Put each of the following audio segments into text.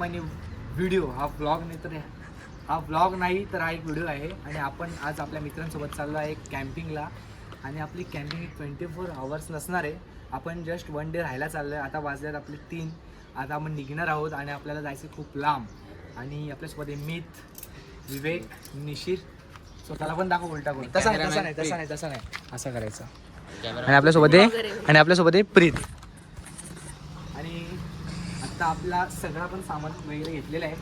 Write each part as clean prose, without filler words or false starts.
आणि व्हिडिओ. हा ब्लॉग नाही तर हा एक व्हिडिओ आहे. आणि आपण आज आपल्या मित्रांसोबत चाललो आहे कॅम्पिंगला. आणि आपली कॅम्पिंग 24 आवर्स नसणार आहे. आपण जस्ट 1 डे राहायला चाललो आहे. आता वाजल्यात आपले 3. आता आपण निघणार आहोत आणि आपल्याला जायचं खूप लांब. आणि आपल्यासोबत आहे मित, विवेक, निशिर. स्वतःला पण दाखव उलटा करून. तसा नाही असं करायचं. आणि आपल्यासोबत आहे प्रीत. आणि आता आपला सगळा पण सामान वगैरे घेतलेलं आहे.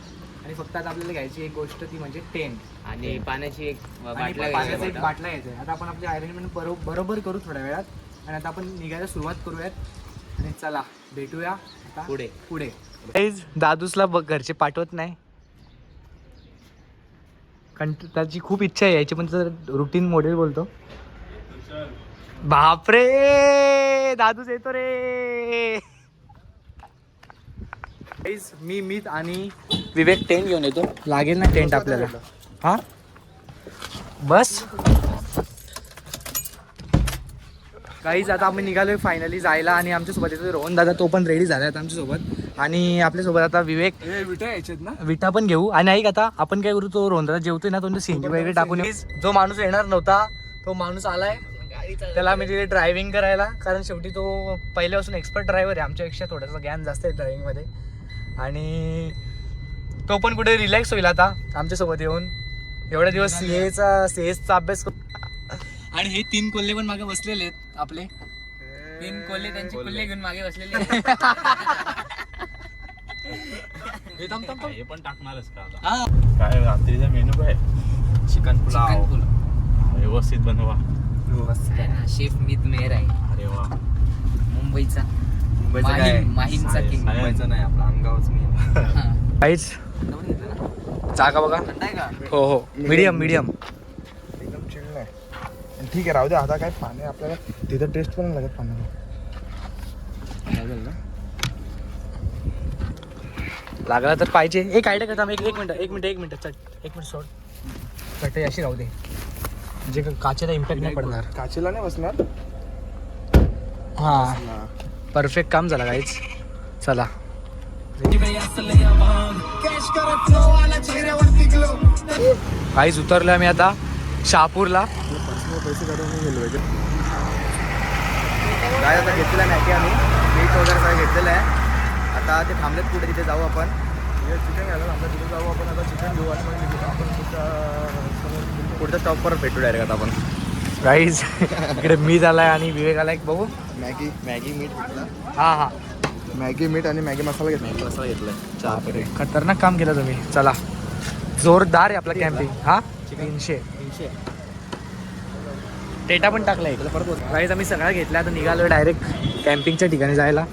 आणि फक्त आता आपल्याला घ्यायची एक गोष्ट ती म्हणजे टेंट आणि पाण्याची एक बाटला घ्यायचा. आता आपण आपली अरेंजमेंट बरोबर करू थोड्या वेळात. आणि आता आपण निघायला सुरुवात करूयात. आणि चला भेटूया आता पुढे. दादूसला घरचे पाठवत नाही. त्याची खूप इच्छा आहे यायची, पण रुटीन मॉडेल बोलतो. बापरे दादूच येतो रे. मी मीत आणि विवेक टेंट घेऊन येतो. लागेल ना टेंट आपल्याला. हा बस काहीच. आता आम्ही निघालोय फायनली जायला. आणि आमच्यासोबत येतो रोहन दादा, तो पण रेडी झाला आहे आमच्यासोबत. आणि आपल्यासोबत आता विवेक. विटा यायच्यात ना, विटा पण घेऊ. आणि ऐक आता आपण काय करू, तो रोहन दादा जेवतोय ना, तो सीनरी वगैरे टाकून. जो माणूस येणार नव्हता तो माणूस आलाय. त्याला मी तिथे ड्रायव्हिंग करायला, कारण शेवटी तो पहिल्यापासून एक्सपर्ट ड्रायव्हर आहे. आमच्यापेक्षा थोडंसं ज्ञान जास्त आहे ड्रायव्हिंगमध्ये. आणि तो पण कुठे रिलॅक्स होईल आता आमच्यासोबत येऊन. एवढ्या दिवस सीएचा अभ्यास करू. आणि हे 3 कोल्हे पण मागे बसलेले आहेत आपले. 3 कोल्हे त्यांचे कोल्हे घेऊन मागे बसलेले. हे पण टाकणारच का आता? काय रात्रीचा मेनू काय? चिकन पुलाव व्यवस्थित बनवा. शेफ मित मेहर आहे. अरे वा, मुंबईचा काय? माहीमचा किंग. मुंबईचा नाही, आपला अंगावच मी. काहीच जागा बघा. हो मीडियम एकदम चिल नाही. ठीक आहे, राहू दे. आता काय पाणी आपल्याला तिथं टेस्ट पण लागत पाण्याला. लागला तर पाहिजे. एक आयडिया करता. एक मिनिट सोड. चटई अशी राहू दे, म्हणजे काचेला इम्पॅक्ट नाही पडणार. काचेला नाही बसणार. हा परफेक्ट काम झाला काहीच. चला काहीच उतरलोय आम्ही आता शहापूरला. पैसे काढून गेलो काय. आता घेतलेला नाही की आम्ही मीठ वगैरे सगळं घेतलेलं आहे. आता ते थांबलेत कुठे, तिथे जाऊ आपण. चिकन घ्यायला थांबलं, तिथे जाऊ आपण. आता चिकन घेऊ आणि मग आपण पुढच्या स्टॉपवर भेटू डायरेक्ट. आता आपण काहीच इकडे मी झालाय आणि विवेक आलाय. बघू मॅगी मीठ घेतला. हा मॅगी मीठ आणि मॅगी मसाला घेतला. चहा खतरनाक काम केलं तुम्ही. चला जोरदार आहे आपला कॅम्पिंग. हा 300 टेटा पण टाकलाय. काहीच आम्ही सगळं घेतला. आता निघालो डायरेक्ट कॅम्पिंगच्या ठिकाणी जायला.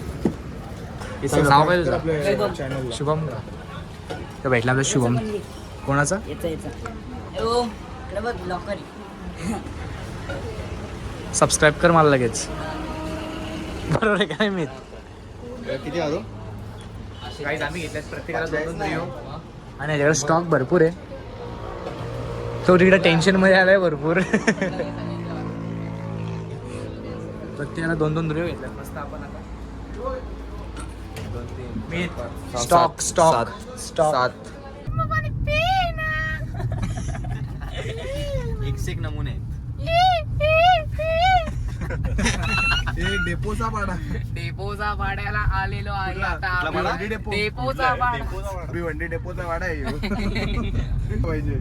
नाव काय तुझं? शुभम का? तर भेटला आपला शुभम. कोणाचा? सबस्क्राईब कर मला लगेच. बरोबर आहे काय मी किती आलो. काहीच आम्ही घेतल्यात प्रत्येकाला 2-2 रिओ. आणि याच्याकडे स्टॉक भरपूर आहे. तो तिकडे टेन्शन मध्ये आलाय भरपूर. प्रत्येकाला 2-2 रिओ घेतल्यात. मस्त आपण आता स्टॉक 7 एक नमुने आहेत. डेपोचा भाड्याला आलेलो आहे आता. डेपोचा भाडा. भिवंडी डेपोचा वाडा आहे पाहिजे.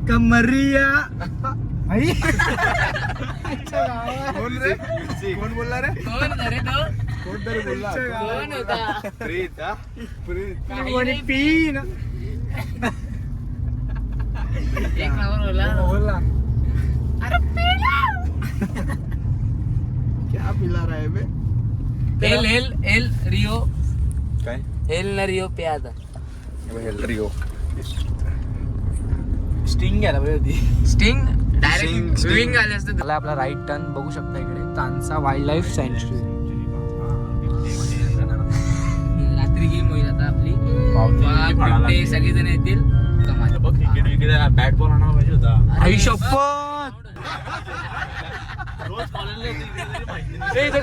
कमरिया कोण बोलला रे? कोण रे तो? कोण तरी बोलला. कोण होता? प्रीत. एक नंबर बोला. अरे पिला. क्या पिला रहा है बे? L Rio. काय एल न रियो पे आता. रिओ स्टिंग घ्यायला पाहिजे होती. स्टिंग डायरेक्ट स्विंग आले असते. मला आपला राईट टर्न बघू शकता इकडे. तानसा वाईल्ड लाईफ सँच्युरी. रात्री गेम होईल आता आपली. पावती सगळेजण येतील. बघ क्रिकेट बॅट बॉल आणायला पाहिजे होता. आई शपथ. रोज कॉलेजला इथं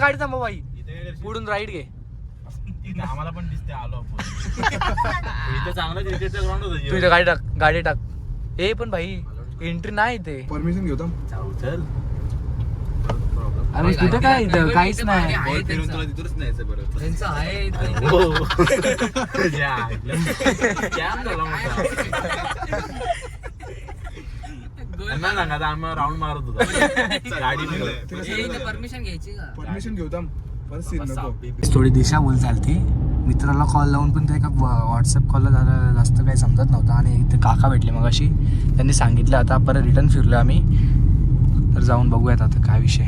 गाडी थांबव बाई. पुढून राईट घे. इथे आम्हाला पण दिसते आलो आपण इथे चांगलं क्रिकेटचं ग्राउंड होतं तू इथे गाडी टाक ए पण भाई एंट्री नाही इथे. परमिशन घेऊ जाऊ चल अरे तिथं काय इथं काहीच नाही. आहे फिरून त्यांचं. तुला तिथूनच न्यायचं परत. त्यांचं आहे इथं. त्यांना सांगा आता आम्ही राऊंड मारत होतो गाडी परमिशन घ्यायची का? परमिशन घेऊ थांब. परत सीन नको. थोडी दिशाभूल चालती. मित्राला कॉल लावून पण ते का व्हॉट्सअप कॉलला झालं जास्त काही समजत नव्हतं आणि इथे काका भेटले मग अशी त्यांनी सांगितलं. आता परत रिटर्न फिरलो आम्ही तर जाऊन बघूयात आता काय विषय.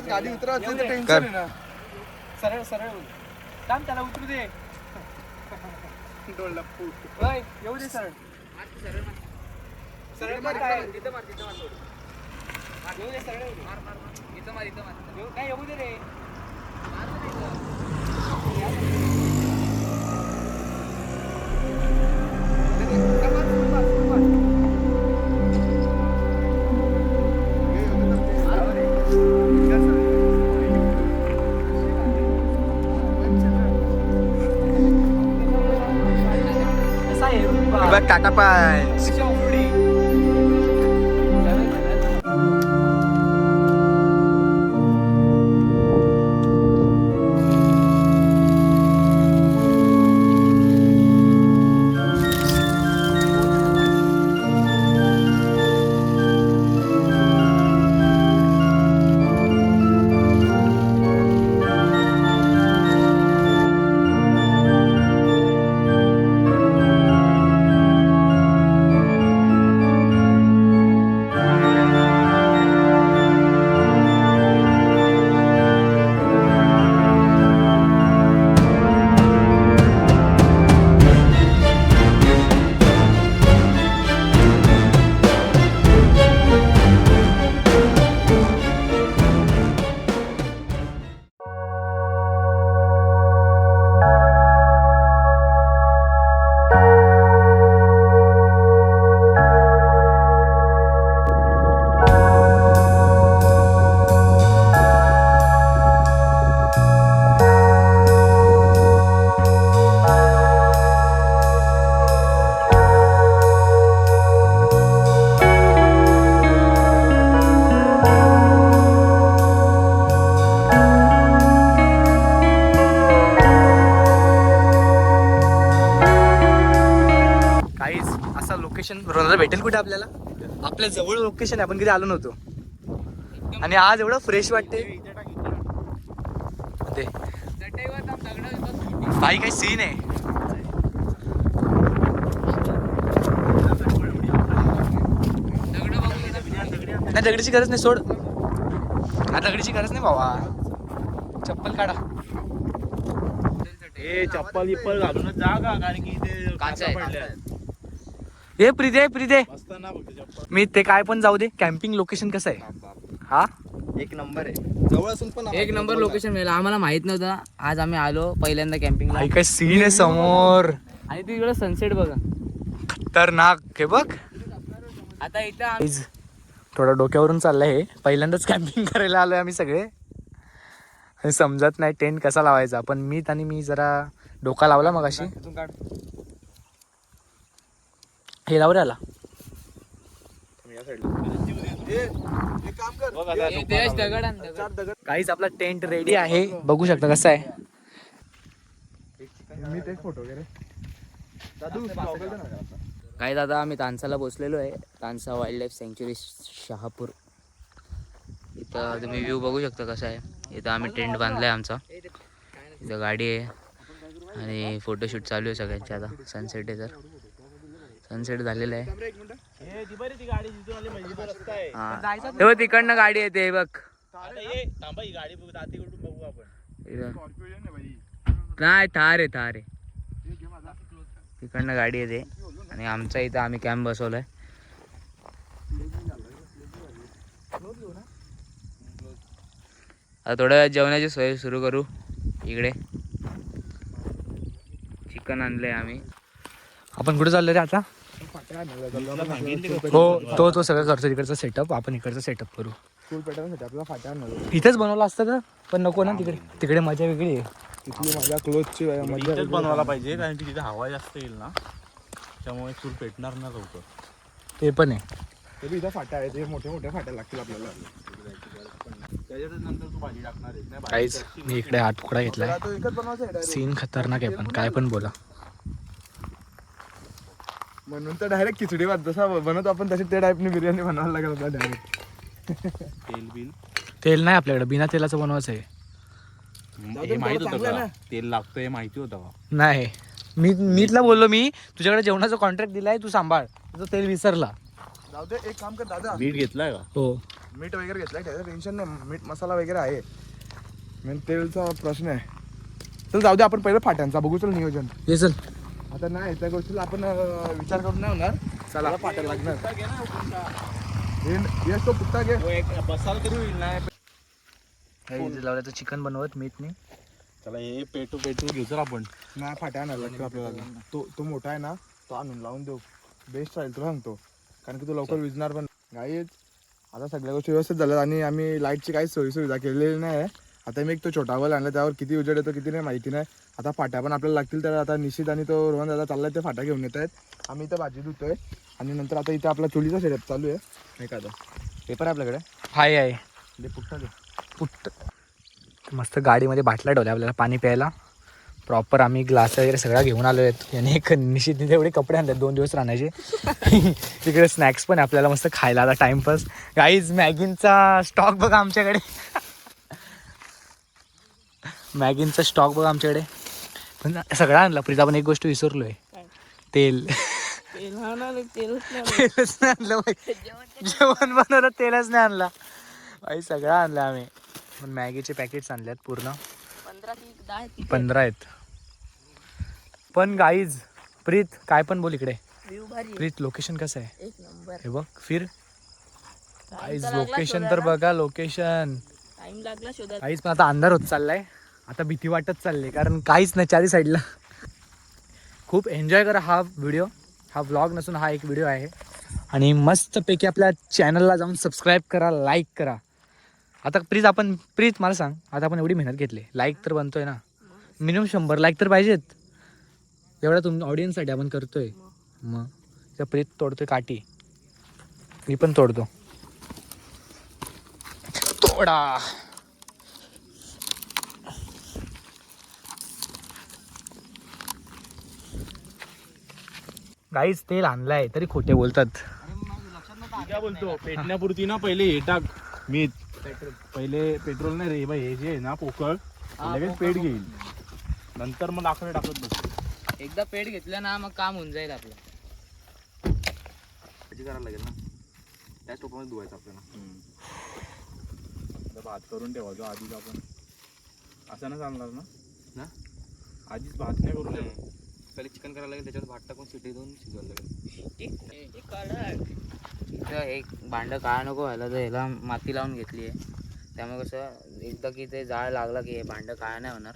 गाडी उतरायचं टेन्शन आहे ना. सरळ सरळ थांब त्याला उतरू दे. येऊ दे सरळ सरळ मार काय तिथं मार येऊ दे सरळ येऊ दे. इथं मार. नाही येऊ दे रे. बघ टाटा पाय. लोकेशन रोनाला भेटेल कुठे आपल्याला. आपल्या जवळ लोकेशन आहे, आपण कधी आलो नव्हतो आणि आज एवढं फ्रेश वाटते. ते भाई काही सीन आहे. नाही दगडीची गरज नाही सोड. हा दगडीची गरज नाही भावा. चप्पल काढा. ए चप्पल बिप्पल घालूनच जा का, कारण की इथे काचा आहे. पडल्या ए प्रीते मस्त ना फक्त चप्पल. मी ते काय पण जाऊ दे. कॅम्पिंग लोकेशन कसं आहे हा. एक नंबर आहे. जवळ असून पण एक नंबर लोकेशन मिळालं आम्हाला. माहित नव्हतं. आज आम्ही आलो पहिल्यांदा कॅम्पिंगला. भाई काय सीन आहे समोर. आणि तिकडं सनसेट बघा. खतरनाक. हे बघ आता इथं Guys, थोडं डोक्यावरून चाललंय हे. पहिल्यांदाच कॅम्पिंग करायला आलोय आम्ही सगळे. हे समजत नाही टेंट कसा लावायचा. पण मी जरा डोका लावला मग अशी. हे लावरे आला. दगड आण, दगड. काहीच आपला टेंट रेडी आहे. बघू शकता कसं आहे. मी ते फोटो वगैरे काय दादा आम्ही तानसाला पोचलेलो आहे. Tansa wild life sanctuary Shahapur. इथं तुम्ही व्ह्यू बघू शकता कसा आहे. इथं आम्ही टेंट बांधलाय आमचा. इथं गाडी आहे आणि फोटोशूट चालू आहे सगळ्यांचे. आता सनसेट आहे तर सनसेट झालेलं आहे. हा तिकडनं गाडी येते हे बघ. नाही थार आहे. तिकडनं गाडी येते आणि आमच्या इथं आम्ही कॅम्प बसवलाय. आता थोड्या वेळात जेवणाची सोय सुरू करू. इकडे चिकन आणलंय आम्ही. आपण कुठे चाललो रे आता. हो तो सगळं करतो तिकडचा सेटअप, आपण इकडचा सेटअप करू. फुल पॅटर्नसाठी आपल्याला फाट्या आणणार. इथेच बनवलं असतं का, पण नको ना तिकडे, तिकडे मजा वेगळी आहे. तिथली माझ्या क्लोथची मजा इथेच बनवायला पाहिजे, कारण की तिथे हवा जास्त येईल ना, त्यामुळे चूल पेटणार ना लवकर. ते पण आहे. तरी इथं फाट्या आहेत, मोठे मोठे फाट्या लागतील आपल्याला. त्याच्यातच नंतर तू भाजी टाकणार आहेस ना. काहीच मी इकडे हात तुकडा घेतलाय. तो एकच बनवायचा आहे direct. सीन खतरनाक आहे, पण काय पण बोला. म्हणून तर डायरेक्ट खिचडी भात जसा बनवतो आपण तशी त्या टाईपने बिर्याणी बनवायला लागेल आपल्याला डायरेक्ट. तेल बिल तेल नाही आपल्याकडे, बिना तेलाचं बनवायचं आहे. हे माहित होतं का तेल लागतं, हे माहिती होतं का? नाही मी तुला बोललो, मी तुझ्याकडे जेवणाचा कॉन्ट्रॅक्ट दिलाय, तू सांभाळ. तुझं तेल विसरला. जाऊ दे, एक काम कर दादा, मीठ घेतलाय का? हो मीठ वगैरे घेतलाय, त्याचं टेन्शन नाही. मीठ मसाला वगैरे आहे, मेन तेलचा प्रश्न आहे. चल जाऊ दे, आपण पहिलं फाट्यांचा बघू. चल नियोजन ये चल. आता नाही त्या गोष्टीला आपण विचार करून नाही होणार. चला फाट्या लागणार. यश तो पुट्टा घे. बसाल तरी होईल ना. लावल्याचं चिकन बनवत मीठ नाही. चला हे पेटू घेऊ चल आपण. नाही फाट्या आणायला लागतो आपल्याला. तो मोठा आहे ना, तो आणून लावून देऊ, बेस्ट राहील तुला सांगतो. कारण की तो लवकर विजणार पण. गाईच आता सगळ्या गोष्टी व्यवस्थित झाल्यात आणि आम्ही लाईटची काहीच सोयीसुविधा केलेली नाही आहे. आता मी एक तो छोटा बल आणला, त्यावर किती उजेड येतो किती नाही माहिती नाही. आता फाट्या पण आपल्याला लागतील, तर आता निश्चित आणि तो रोहन दादा चाललाय, ते फाट्या घेऊन येत आहेत. आम्ही इथं भाजी धुतोय आणि नंतर आता इथं आपला चुलीचा सेटअप चालू आहे. एखादा पेपर आहे आपल्याकडे, आहे दे पुट्टा दे. पुट्ट मस्त गाडीमध्ये बाटल्या ठेवल्या आपल्याला पाणी प्यायला. प्रॉपर आम्ही ग्लास वगैरे सगळा घेऊन आलो आहेत. याने एक निश्चित तेवढे कपडे आणले 2 दिवस राहण्याचे. तिकडे स्नॅक्स पण आपल्याला मस्त खायला. आता टाइमपास गाईज मॅगींचा स्टॉक बघा आमच्याकडे. मॅगींचा स्टॉक बघा आमच्याकडे. पण सगळं आणला. प्रीता पण एक गोष्ट विसरलोय, तेल. तेलच नाही आणलं बाई. जेवण बनवलं तेलच नाही आणला बाई. सगळं आणलं आम्ही. पण मॅगीचे पॅकेट्स आणल्यात पूर्ण 15 आहेत. पण गाईज प्रीत काय पण बोल इकडे. प्रीत लोकेशन कसं आहे हे बघ. फिर गाईज लोकेशन तर बघा. लोकेशन काहीच पण आता अंधार होत चाललाय. आता भीती वाटत चालली, कारण काहीच नाही चारी साईडला. खूप एन्जॉय करा हा व्हिडिओ. हा व्लॉग नसून हा एक व्हिडिओ आहे. आणि मस्तपैकी आपल्या चॅनलला जाऊन सबस्क्राईब करा, लाईक करा. आता प्रीत मला सांग, आता आपण एवढी मेहनत घेतली, लाईक तर बनतोय ना, मिनिमम 100 लाईक तर पाहिजेत. एवढ्या ऑडियन्ससाठी आपण करतोय. मग त्या प्रीत तोडतोय काठी, मी पण तोडतो. तोडा. गाईच तेल आणलाय तरी खोटे बोलतात. काय बोलतो, पेटण्यापुरती ना पहिले हे टाक मीठ. पहिले पेट्रोल नाही रे बाई, हे जे आहे ना पोकळ लगेच पेट घेईल, नंतर मग लाकडं टाकत बस. एकदा पेट घेतलं ना मग काम होऊन जाईल आपलं. भाजी करायला लागेल ना, त्याच टोपामध्ये धुवायचं आपल्याला. भात करून ठेवायचो आधीच आपण, असं नाही चालणार ना. आधीच भात नाही करून ठेवा. पहिले चिकन करायला लागेल, त्याच्यात भात टाकून शिटी देऊन शिजवायला इथं एक भांड काळा नको व्हायला, तर ह्याला माती लावून घेतली आहे. त्यामुळे कसं एकदा की ते जाळ लागला की हे भांड काळा नाही होणार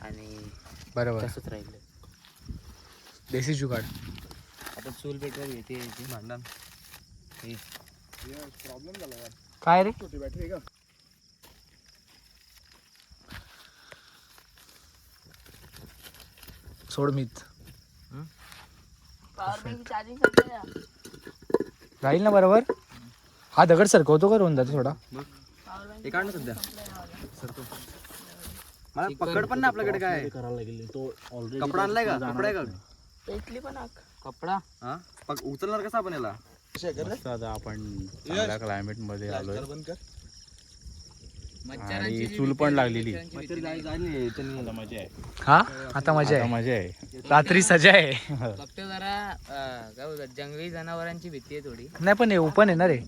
आणि बरोबर तसंच राहिलं. देसी जुगाड. आता चूल पेटवाय येते भांडण. प्रॉब्लेम झाला यार. काय रे छोटी बॅटरी आहे का? सोड मीत राहील ना बरोबर. हा दगड सरकवतो का रोहन दादा थोडा. हे काढ ना सध्या सरतो. मला पकड पण ना आपल्याकडे काय करायला लागेल. तो ऑलरेडी कपडा आणलाय का? कपडा आहे का? कपडा हा उचलणार कसा आपण याला? आता आपण चांगल्या क्लायमेट मध्ये आलोय बंद कर. आणि चूल पण लागलेली. आता मजा आहे. हा आता मजा आता आहे. मजा आहे. रात्री सजा आहे. फक्त जरा काय बोलतात जंगली जनावरांची भीती आहे थोडी. नाही पण हे ओपन आहे ना रे.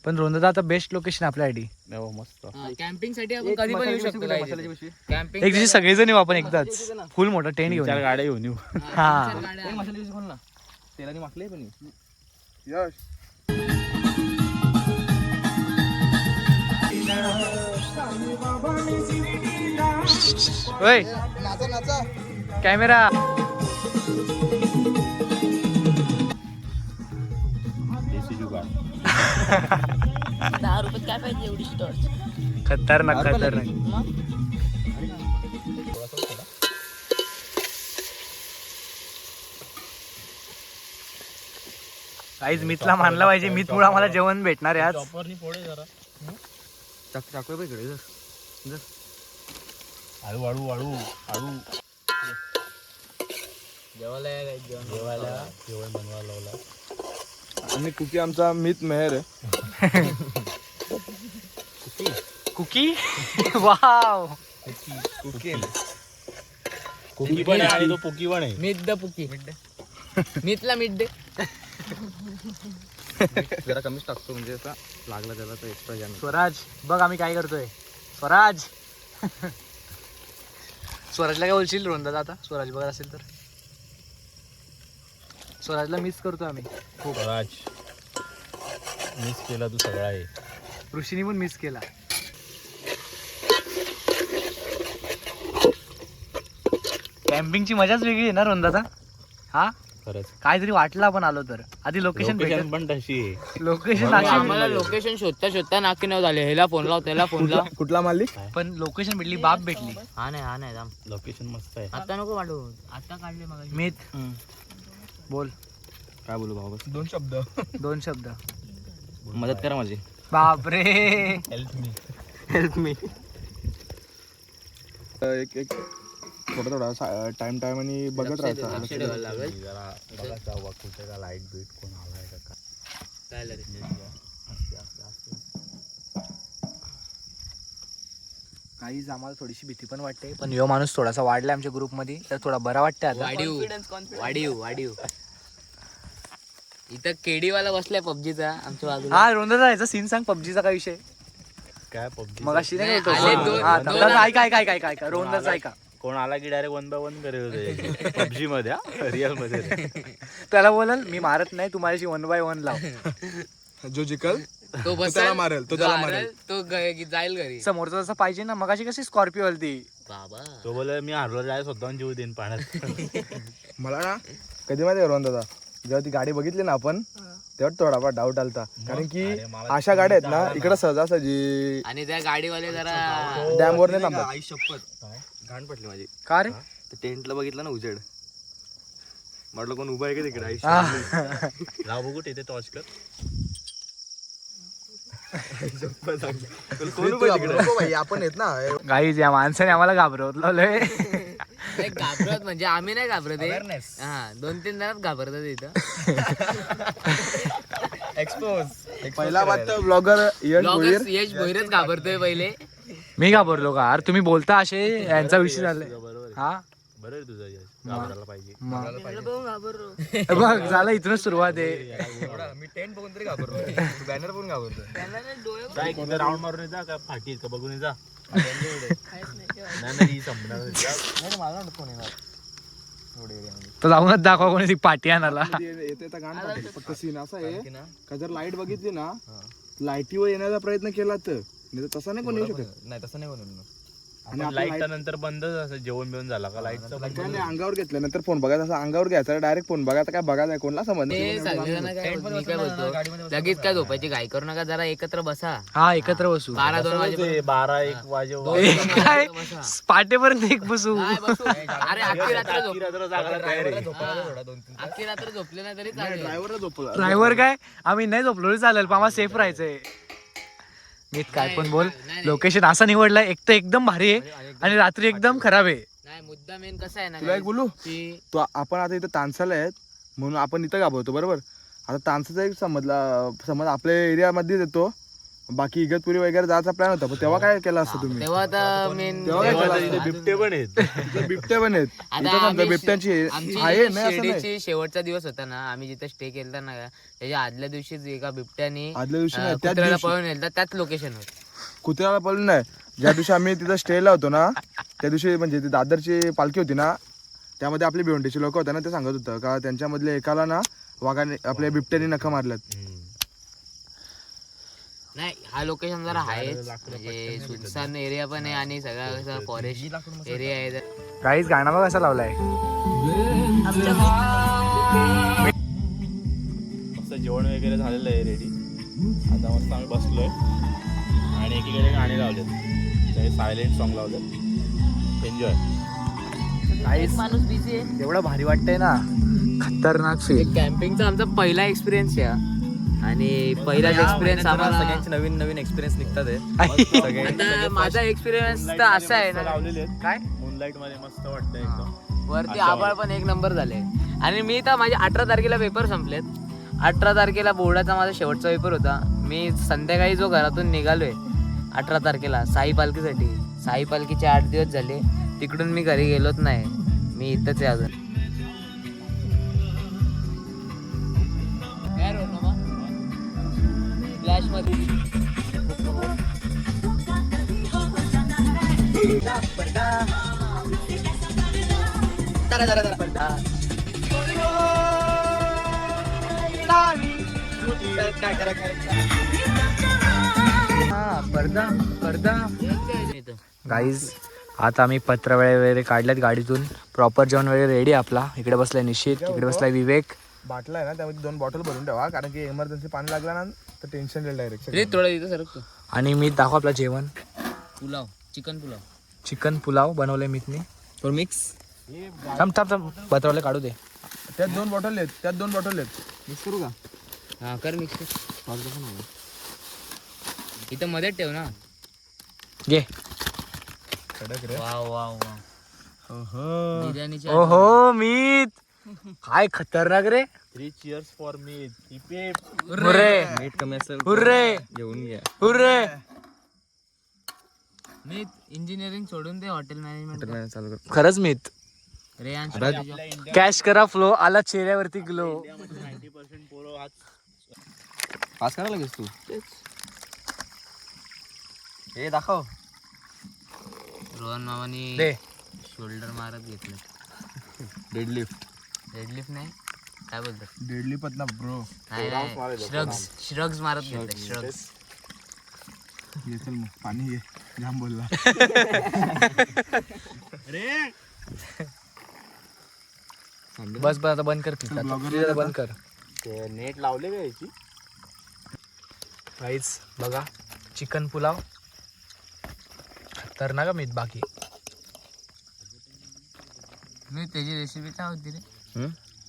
पण रोहन दादा आता बेस्ट लोकेशन आपल्यासाठी. हो मस्त. कॅम्पिंग साठी आपण कधी पण येऊ शकतो. कॅम्पिंग एक दिवशी सगळेजण येऊ आपण एकदाच. फुल मोठा टेंट घेऊन 4 येऊ. गाड्या घेऊन येऊ. हा तेलाने माखले पण यश ओय नाचा नाचा. कॅमेरा. देसी जुगाड. 10 रुपयात काय पाहिजे एवढी टॉर्च? खतरनाक खतरनाक. काहीच मितला मानला पाहिजे. मितमुळे आम्हाला जेवण भेटणार आहे आज. चॉपरनी फोडे जरा. चाकू आहे इकडे जर हळू हळू हळू हळू. जेवायला जेवण बनवायला लावला. आणि कुकी आमचा मित मेहर आहे. Cookie wow. कुकी कुकी पण आहे आणि तो पुकी पण आहे. मिड द पुकी मितला मिड दे. जरा कमीच टाकतो म्हणजे असा लागला त्याला तर एक्स्ट्रा जाम. स्वराज बघ आम्ही काय करतोय. स्वराज स्वराजला काय बोलशील रोंदाचा आता? स्वराज बघत असेल तर. स्वराजला मिस करतो आम्ही खूप. स्वराज मिस केला तू सगळा आहे. ऋषीने पण मिस केला. कॅम्पिंगची मजाच वेगळी आहे ना रोंदाचा. हा खरंच काहीतरी वाटलं आपण आलो तर. आधी लोकेशन लोकेशन पण तशी आहे. लोकेशन आम्हाला लोकेशन शोधता नाकी नाव झाले. ह्याला फोन लाव त्याला फोन लाव. कुठला मालिक? पण लोकेशन भेटली, बाप भेटली. हा नाही थांब. लोकेशन मस्त आहे. आता नको वाढू. आता काढले मग. मित बोल. काय बोलू भाऊ? दोन शब्द. मदत करा माझी. बापरे. Help me. एक थोडा टाइम आणि बघत राहायचं. लक्ष ठेवायला लागेल. जरा बघा जाऊ कुठे का लाईट बीट कोण आलाय का काय. काय रे काहीच आम्हाला थोडीशी भीती पण वाटते. पण यो माणूस थोडासा वाढलाय आमच्या ग्रुपमध्ये तर थोडा बरा वाटतंय आता. वाढीव इथं केडीवाला बसलाय पबजीचा आमच्या बाजूला. हा रोंदा जायचा सीन सांग. पबजीचा काय विषय? काय पबजी मग अशी नाही आले रोंदाचा ऐका. कोण आला की डायरेक्ट 1 by 1 करेल होते पबजी मध्ये. रिअल मध्ये त्याला बोलाल मी मारत नाही, तू माझ्याशी 1 by 1 लाव. जो जिकल तो बस त्याला मारेल, तो त्याला मारेल. तो जाईल घरी. समोरचा जसं पाहिजे ना. मग अशी कशी स्कॉर्पिओ आलती. बाबा तो बोले मी हारलो डायरेक्ट स्वतःहून जीव देईन पाण्यात. मला ना कधी माहिती रोहन दादा, जेव्हा ती गाडी बघितली ना आपण तेव्हा थोडाफार डाऊट आलता. कारण की अशा गाड्या आहेत ना इकडे सहजासहजी आणि त्या गाडीवाले जरा डॅम वर नाही थांबत. आई शपथ घाण पडली माझी. का रे? टेंटला बघितलं ना उजेड, म्हटलं कोण उभा आहे का तिकडे. आई राव बघू तिथे टॉर्च कर. कोण उभा आहे तिकडे? आपण येत ना. गाईज या माणसाने आम्हाला घाबरवत लावलंय. घाबरत म्हणजे आम्ही नाही घाबरत. हा 2-3 जणात घाबरतात इथं. पहिला बात तर ब्लॉगर यश भोईर. यश भोईरच घाबरतोय पहिले. मी घाबरलो का? अरे तुम्ही बोलता असे यांचा विषय झालाय. बरोबर हा बरं आहे तुझं यश. घाबरायला पाहिजे. बघ झालं इथूनच सुरुवात आहे. मी टेंट बघून तरी घाबरलो, बॅनर बघून घाबरलो. काय कुठे राऊंड मारून जा का फाटी का बघून जा. नाही संपणार. तर जाऊनच दाखवा कोणी ती पाठी आणायला. येते तर गाण पाठी. फक्त सीन असा आहे का जर लाईट बघितली ना, लाईटीवर येण्याचा प्रयत्न केला तर नाही तर तसा नाही कोण येऊ शकत. नाही तसं नाही बनवलं. आणि आपण लाईट नंतर बंदच असं जेवण बिवून झाला का लाईटचं बंद. काय अंगावर घेतलं नंतर फोन बघायचा, असा अंगावर घ्यायचा डायरेक्ट फोन बघायचा. काय बघायचा कोणला समज ते सगळेजण काय बोलतो, मी काय बोलतो, लगेच काय झोपायची घाई करू नका, जरा एकत्र बसा. हा एकत्र बसू. 12-2 वाजेपर्यंत 12-1 वाजे काय पाटेपर्यंत एक बसू. काय बसू? अरे अख्खी रात्र झोप. थोडा 2-3 अख्खी रात्र झोपले नाही तरी चालेल. ड्रायव्हरला झोपला. ड्रायव्हर काय आम्ही नाही झोपलो तरी चालेल, पण आम्हाला सेफ राहायचंय. मी काय पण बोल. लोकेशन असं निवडलंय, एक तर एकदम भारी आहे आणि रात्री एकदम खराब आहे. नाही मुद्दा मेन कसा आहे ना तुला एक बोलू, की तो आपण आता इथं तानसाला आहेत म्हणून आपण इथं घाबरतो बरोबर. आता तानसाचा एक समज आपल्या एरियामध्ये येतो, बाकी इगतपुरी वगैरे जायचा प्लॅन होता, पण तेव्हा काय केलं असतं तुम्ही? तेव्हा आता मेन तेव्हा काय केलं असतं? बिबटे पण आहेत. तिथे बिबटे पण आहेत. आता इथं समजा आम्ही बिबट्यांची आहे आमची नाही असं नाही. शिर्डीची शेवटचा दिवस होता ना, आम्ही जिथे स्टे केलता ना, त्याच्या आदल्या दिवशीच एका बिबट्याने आदल्या दिवशी नाही, त्याच कुत्र्याला दिवशी पळून नेलता त्याच लोकेशन होत. कुत्र्याला पळून नाही. ज्या दिवशी आम्ही तिथं स्टेला होतो ना, त्या दिवशी म्हणजे ती दादरची पालखी होती ना, त्यामध्ये आपले भिवंडीचे लोक होते ना, ते सांगत होतं का त्यांच्यामधल्या एकाला ना वाघाने आपल्या बिबट्याने नखा मारल्यात. नाही हा लोकेशन जरा आहे म्हणजे सुनसान एरिया पण आहे आणि सगळा फॉरेस्ट एरिया आहे. काहीच गाणं बघ कसा लावलाय. असं जेवण वगैरे झालेलं आहे रेडी. आता मस्त आम्ही बसलोय आणि एकीकडे गाणे लावलेत, सायलेंट सॉन्ग लावलेत. एन्जॉय. एक माणूस बिझी आहे. एवढं भारी वाटतंय ना, खतरनाक फील. कॅम्पिंगचा आमचा पहिला एक्सपिरियन्स आहे आणि पहिलाच एक्सपिरियन्स आम्हाला सगळ्यांचे नवीन नवीन एक्सपिरियन्स निघतात आहे. आता माझा एक्सपिरियन्स तर असा आहे ना, लावलेले आहेत काय मूनलाईट मध्ये मस्त वाटतंय एकदम. वरती आभाळ पण एक नंबर झाले. आणि मी तर माझे 18 तारखेला पेपर संपलेत. 18 तारखेला बोर्डाचा माझा शेवटचा पेपर होता. मी संध्याकाळी जो घरातून निघालोय 18 तारखेला साई पालखीसाठी. साई पालखीचे 8 दिवस झाले, तिकडून मी घरी गेलोच नाही. मी इथंच आहे अजून. फ्लॅश मध्ये पडदा पडदा. गाईज आता आम्ही पत्रवळे वगैरे काढल्यात गाडीतून. प्रॉपर जेवण वगैरे रेडी आपला. इकडे बसलाय निशित, इकडे बसलाय विवेक. बाटला आहे ना, त्यामध्ये 2 बॉटल भरून ठेवा, कारण की इमर्जन्सी पाणी लागला ना तर टेन्शन येईल डायरेक्ट. थोडं इथं सरकतो. आणि मी दाखव आपलं जेवण. पुलाव, चिकन पुलाव. चिकन पुलाव बनवलंय मीतनी. For mix. थांब थांब थांब, पत्रवळे काढू दे. त्यात 2 बॉटल आहेत, त्यात 2 बॉटल आहेत. मिक्स करू का? हा कर मिक्स. इथं मध्ये ठेव ना. घे. कडक रे. Wow wow wow. बिर्याणीच्या ओहो मीत, काय खतरनाक रे. 3 cheers फॉर मी. हुर्रे मीठ कमी असेल हुर्रे घेऊन घ्या. हुर्रे. मी इंजिनिअरिंग सोडून दे, हॉटेल मॅनेजमेंट चालू कर. खरंच मीत. रे. कॅश करा फ्लो आला चेहऱ्यावरती ग्लो. 90% पोरं आज पास करायला लागेल तू. हे दाखव. रोहन मामानी दे. शोल्डर मारत घेतलं. डेडलिफ्ट. डेडलिफ्ट नाही, काय बोलतात, डेडली पतना ब्रो. नाही श्रग्स मारत घेतलं. श्रग्स. ये चल मग पाणी घे, जाम बोलला. अरे बस बस आता बंद कर. आता बंद कर. ते नेट लावले का याची? राईस बघा, चिकन पुलाव खतरनाक मीत. बाकी मी त्याची रेसिपी काय होती रे?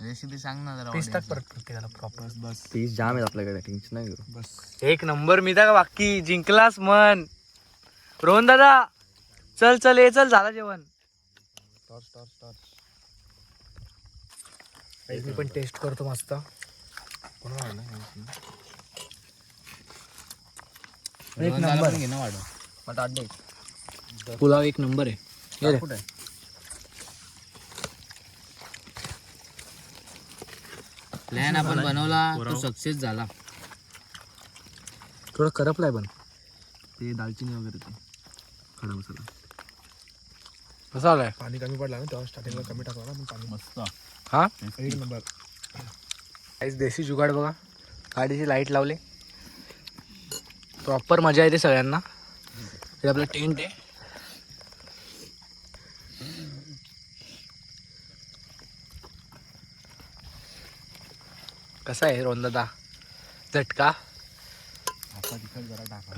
रेसिपी सांग ना जरा. पीस टाक परत प्रत्येकाला प्रॉपर. बस पीस जाम आहेत आपल्याकडे, टेन्शन नाही घेऊ. बस. एक नंबर मी का बाकी जिंकलास मन. रोहन दादा चल चल ये चल, झाला जेवण. मी पण टेस्ट करतो मस्त. एक नंबर घे ना वाढ. पुलाव एक नंबर आहे. हे रे. प्लॅन आपण बनवला तो सक्सेस झाला. थोडं करपलाय पण. ते दालचिनी वगैरे ते खडा मसाला. कसा आलाय? पाणी कमी पडला ना तेव्हा स्टार्टिंगला कमी टाकला ना, पण पाणी मस्त. हा एक नंबर. काहीच देशी जुगाड बघा. गाडीची लाईट लावले, प्रॉपर मजा येते सगळ्यांना. हे आपलं टेंट आहे. कसा आहे रोहन दादा झटका? आता तिखट जरा टाका.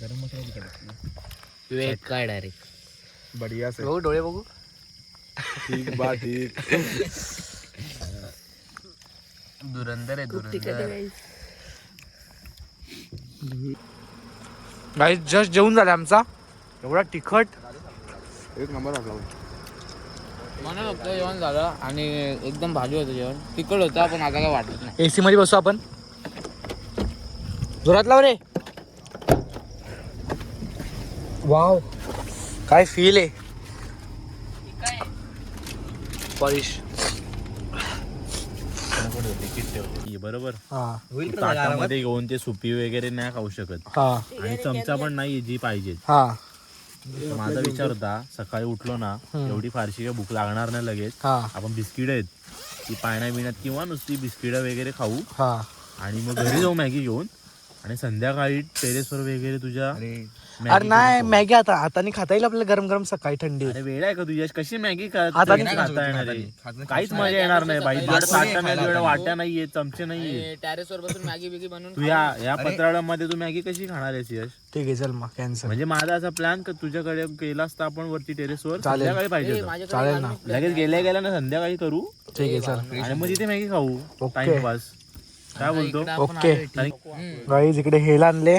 गरम मसाला तिखट. विवेक काय डायरेक्ट बढिया से. बघू डोळे बघू. ठीक बा ठीक. धुरंधर आहे धुरंधर. गाईस जस्ट जेवून झाला आमचा. एवढा तिखट. एक नंबर आपला. मला फक्त जेवण झालं आणि एकदम भाजी होतं जेवण. तिखट होतं पण आता काय वाटत नाही. एसी मध्ये बसू आपण. जोरात लाव रे. वाव काय फील आहे. पॉलिश. बरोबर. हा ताटामध्ये घेऊन ते सुपी वगैरे नाही खाऊ शकत, हा आणि चमचा पण नाही जी पाहिजे. हा माझा विचार होता सकाळी उठलो ना, एवढी फारशी काय भूक लागणार नाही लगेच. हा आपण बिस्किट आहेत ती पाण्यात बिण्यात किंवा नुसती बिस्किट वगैरे खाऊ हा आणि मग घरी जाऊ मॅगी घेऊन. आणि संध्याकाळी टेरेसवर वगैरे तुझ्या अरे नाही मॅगी आता हाताने खाता येईल आपल्याला गरम गरम सकाळी थंडी. अरे वेळ आहे का तुझ्या कशी मॅगी हाताने खाता येणार आहे? काहीच मजा येणार नाही बाई. ताटा नाही, तुझ्याकडे वाट्या नाहीये, चमचे नाहीये. टेरेसवर बसून मॅगी बिगी बनवून तू या पत्राळ्यामध्ये तू मॅगी कशी खाणार आहेस यश? ठीक आहे चल मग कॅन्सल. म्हणजे माझा असा प्लॅन का तुझ्याकडे केला असता आपण वरती टेरेसवर चालेल. संध्याकाळी पाहिजे होतं. चालेल ना. लगेच गेल्या ना संध्याकाळी करू ठीक आहे चल. आणि मग तिथे मॅगी खाऊ ओके. टाइमपास. काय बोलतो? ओके गाईज इकडे हेला आणले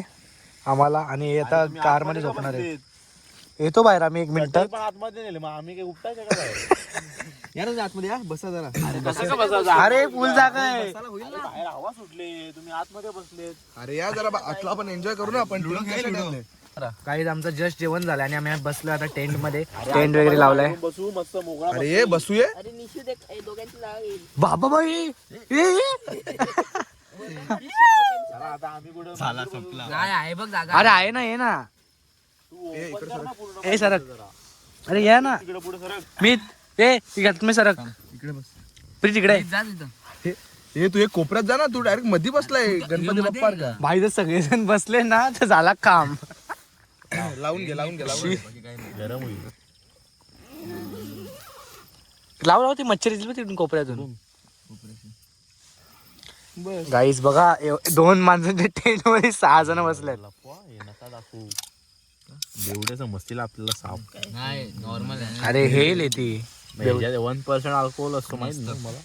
आम्हाला आणि आता कार मध्ये झोपणार आहे. येतो बाहेर आम्ही 1 मिनिट. पण आतमध्ये नेले मग आम्ही काही उपटायचं का बाहेर? यार आतमध्ये या बसा जरा. कसं का बसायचं? अरे फुल जागा आहे. बाहेर हवा सुटले, तुम्ही आतमध्ये बसलेत. अरे या जरा आतला आपण एन्जॉय करू ना आपण. काही आमचं जस्ट जेवण झालं आणि आम्ही बसलो आता टेंट मध्ये. टेंट वगैरे लावलाय. बसू मस्त मोकळा. अरे ये बसूये. बाबा बाई आता आम्ही कुठं नाही आहे बघ जागा. अरे आहे ना ये ना. ए सरक. अरे या ना. तिकडे पुढे सरक. मी ए तुम्ही सरक. इकडे बस. प्रीत इकडे. जा तिथं. हे तू एक कोपऱ्यात जा ना. तू डायरेक्ट मध्ये बसलाय गणपती बाप्पा का. भाई जर सगळेजण बसले ना तर झाला काम. लावून घे लावून घे. गरम होईल. लाव ती मच्छर येतील तिथून कोपऱ्यातून. गाईस बघा 2 माणसांच्या टेंट मध्ये 6 जण बसले. हे नका दाखवू. एवढ्याच मस्तीला आपल्याला साफ. नाही नॉर्मल आहे. अरे हे लेती 1% अल्कोहोल असतो माहित ना मला.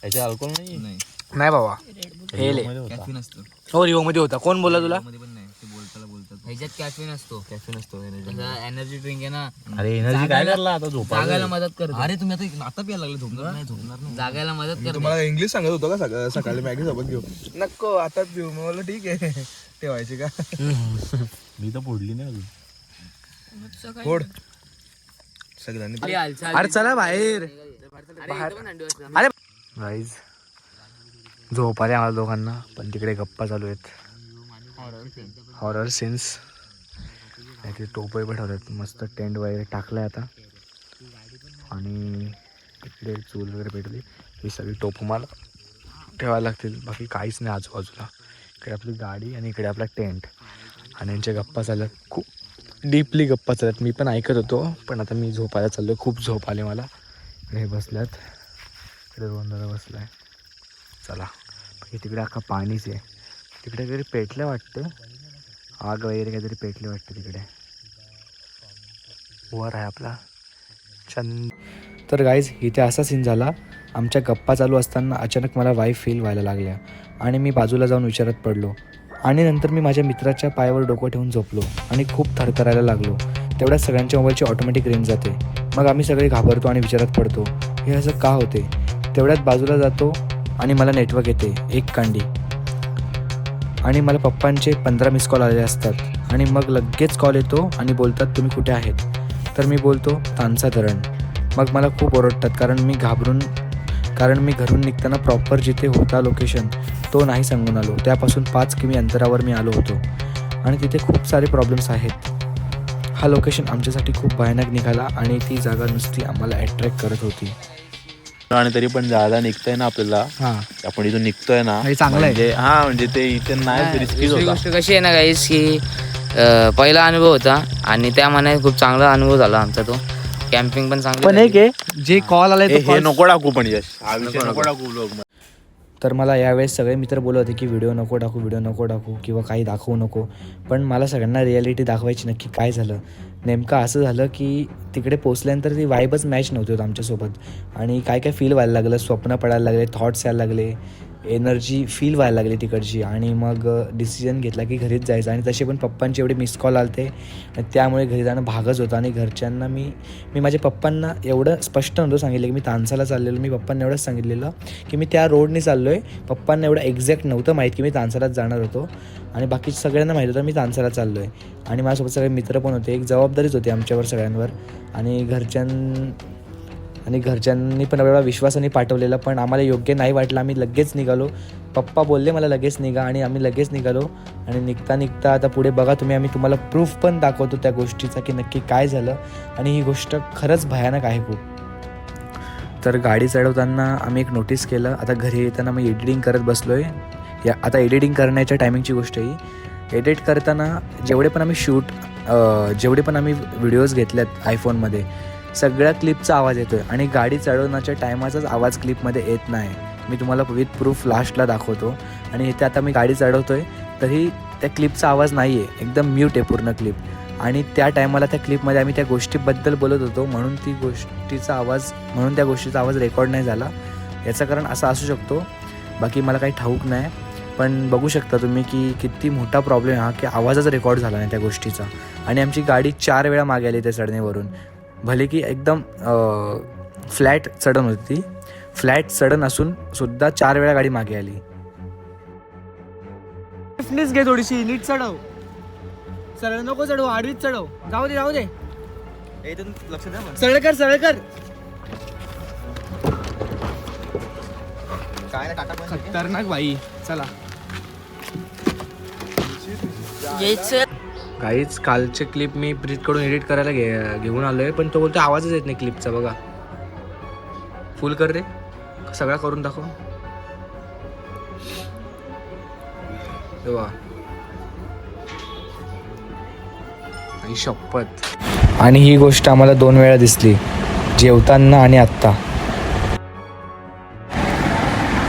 याच्यात अल्कोहोल नाही. नाही बाबा हे ले. हो रिओ मध्ये होता. कोण बोला तुला? ह्याच्यात कॅफिन असतो. एनर्जी ड्रिंक आहे ना. अरे एनर्जी काय करला आता जागायला मदत करतो. अरे तुम्ही आता प्यायला लागले. झोपणार नाही. जागायला मदत करतो. तुम्हाला इंग्लिश सांगत होतो का सकाळी मॅगी सोबत घेऊ नको आता पिऊ. मला ठीक आहे ठेवायची का. मी तर फोडली नाही अजून. फोड सगळ्यांनी. अरे चला बाहेर. अरे गाईज झोप आली आम्हाला दोघांना पण तिकडे गप्पा चालू आहेत. Horror scenes. ते टोपही भेटवतात मस्त. टेंट वगैरे टाकलाय आता आणि इकडे चूल वगैरे पेटली. ही सगळी टोपं मला ठेवायला लागतील. बाकी काहीच नाही आजूबाजूला. इकडे आपली गाडी आणि इकडे आपला टेंट आणि यांच्या गप्पा चालत. खूप डीपली गप्पा चालत. मी पण ऐकत होतो पण आता मी झोपायला चाललो. खूप झोप आली मला. हे बसल्यात. इकडे 2 जण बसलाय. चला बाकी तिकडे अख्खा पाणीच आहे. तिकडे काहीतरी पेटलं वाटतं. आग वगैरे काहीतरी पेटले वाटतं तिकडे. वर आहे आपला चंद. तर गाईज इथे असा सीन झाला. आमच्या गप्पा चालू असताना अचानक मला वाईफ फील व्हायला लागल्या आणि मी बाजूला जाऊन विचारत पडलो आणि नंतर मी माझ्या मित्राच्या पायावर डोकं ठेवून झोपलो आणि खूप थरथरायला लागलो. तेवढ्यात सगळ्यांच्या मोबाईलची ऑटोमॅटिक रेंज जाते. मग आम्ही सगळे घाबरतो आणि विचारात पडतो हे असं का होते. तेवढ्यात बाजूला जातो आणि मला नेटवर्क येते 1 कांडी आणि मला पप्पांचे 15 मिस कॉल आलेले असतात आणि मग लगेच कॉल येतो आणि बोलतात तुम्ही कुठे आहेत. तर मी बोलतो तानसा धरण. मग मला खूप ओरडतात कारण मी घरून निघताना प्रॉपर जिथे होता लोकेशन तो नाही सांगून आलो. त्यापासून 5 किमी अंतरावर मी आलो होतो आणि तिथे खूप सारे प्रॉब्लेम्स आहेत. हा लोकेशन आमच्यासाठी खूप भयानक निघाला आणि ती जागा नुसती आम्हाला अट्रॅक्ट करत होती. आणि तरी पण जायला निघतोय ना आपल्याला. हां आपण इथून निघतोय ना हे चांगलं आहे. म्हणजे ते इथे नाही रिस्कीच दुसरी होता. गोष्ट कशी आहे ना गाईस की पहिला अनुभव होता आणि त्या मनात खूप चांगला अनुभव झाला आमचा तो. कॅम्पिंग पण चांगली पण एक आहे जे कॉल आलाय तो हे call- नको टाकू पण यश. हा विषय नको टाकू vlog मध्ये. तर मला यावेळेस सगळे मित्र बोलत होते की व्हिडिओ नको टाकू किंवा काही दाखवू नको. पण मला सगळ्यांना रिॲलिटी दाखवायची नक्की काय झालं. नेमकं असं झालं की तिकडे पोचल्यानंतर ती वाईबच मॅच नव्हती होत आमच्यासोबत आणि काय काय फील व्हायला लागलं. स्वप्न पडायला लागले. थॉट्स यायला लागले. एनर्जी फील व्हायला लागली तिकडची आणि मग डिसिजन घेतला की घरीच जायचं. आणि तसे पण पप्पांचे एवढे मिस कॉल आलते आणि त्यामुळे घरी जाणं भागच होतं. आणि घरच्यांना मी माझ्या पप्पांना एवढं स्पष्ट नव्हतं सांगितलं की मी तानसाला चाललेलो. मी पप्पांना एवढंच सांगितलेलं की मी त्या रोडने चाललो आहे. पप्पांना एवढं एक्झॅक्ट नव्हतं माहीत की मी तानसालाच जाणार होतो आणि बाकी सगळ्यांना माहीत होतं मी तानसाला चाललो आहे. आणि माझ्यासोबत सगळे मित्र पण होते. एक जबाबदारीच होती आमच्यावर सगळ्यांवर आणि घरच्यांनी पण एवढा विश्वासाने पाठवलेला पण आम्हाला योग्य नाही वाटलं. आम्ही लगेच निघालो. पप्पा बोलले मला लगेच निघा आणि आम्ही लगेच निघालो. आणि निघता आता पुढे बघा तुम्ही. आम्ही तुम्हाला प्रूफ पण दाखवतो त्या गोष्टीचा की नक्की काय झालं आणि ही गोष्ट खरंच भयानक आहे खूप. तर गाडी चढवताना आम्ही एक नोटीस केलं. आता घरी येताना मी एडिटिंग करत बसलो आहे. या आता एडिटिंग करण्याच्या टायमिंगची गोष्ट ही, एडिट करताना जेवढे पण आम्ही व्हिडिओज घेतल्यात आयफोनमध्ये, सगळ्या क्लिपचा आवाज येतो आहे आणि गाडी चढवण्याच्या टायमाचाच आवाज क्लिपमध्ये येत नाही. मी तुम्हाला विथ प्रूफ लास्टला दाखवतो. आणि इथे आता मी गाडी चढवतो आहे तरी त्या क्लिपचा आवाज नाही आहे, एकदम म्यूट आहे पूर्ण क्लिप. आणि त्या टायमाला त्या क्लिपमध्ये आम्ही त्या गोष्टीबद्दल बोलत होतो म्हणून त्या गोष्टीचा आवाज रेकॉर्ड नाही झाला. याचं कारण असं असू शकतो, बाकी मला काही ठाऊक नाही. पण बघू शकता तुम्ही की किती मोठा प्रॉब्लेम हा की आवाजच रेकॉर्ड झाला नाही त्या गोष्टीचा. आणि आमची गाडी 4 वेळा मागे आली त्या चढणीवरून. भले की एकदम फ्लॅट चढण होती, फ्लॅट चढण असून सुद्धा 4 वेळा गाडी मागे आली. स्टिफनेस घे थोडीशी, नीट चढव, सरळ नको चढव, आडवीच चढव. जाऊ दे इथून लक्ष द्या, सरळ कर. काय ना टाटा पण खतरनाक बाई. चला काहीच कालचे क्लिप मी प्रीतकडून एडिट करायला घेऊन आलोय, पण तो बोलतो आवाजच येत नाही क्लिपचा. बघा फुल कर रे, सगळा करून दाखव. तेव्हा आई शपथ. आणि ही गोष्ट आम्हाला 2 वेळा दिसली, जेवताना आणि आत्ता.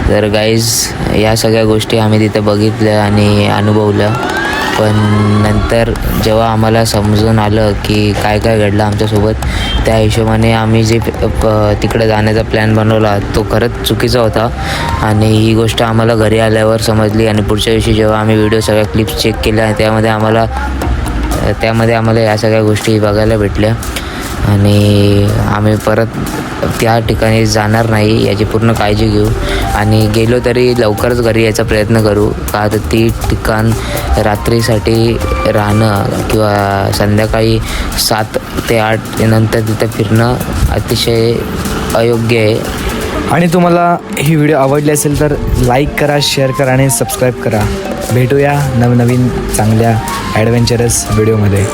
तर गाईज या सगळ्या गोष्टी आम्ही तिथे बघितल्या आणि अनुभवल्या. पण नंतर जेव्हा आम्हाला समजून आलं की काय काय घडलं आमच्यासोबत, त्या हिशोबाने आम्ही जे तिकडे जाण्याचा प्लॅन बनवला तो खरंच चुकीचा होता. आणि ही गोष्ट आम्हाला घरी आल्यावर समजली. आणि पुढच्या दिवशी जेव्हा आम्ही व्हिडिओ सगळ्या क्लिप्स चेक केल्या त्यामध्ये आम्हाला या सगळ्या गोष्टी बघायला भेटल्या. आणि आम्ही परत त्या ठिकाणी जाणार नाही याची पूर्ण काळजी घेऊ. आणि गेलो तरी लवकरच घरी यायचा प्रयत्न करू, का तर ती ठिकाण रात्रीसाठी राहणं किंवा संध्याकाळी 7 ते 8 नंतर तिथं फिरणं अतिशय अयोग्य आहे. आणि तुम्हाला ही व्हिडिओ आवडली असेल तर लाईक करा, शेअर करा आणि सबस्क्राईब करा. भेटूया नवनवीन चांगल्या ॲडव्हेंचरस व्हिडिओमध्ये.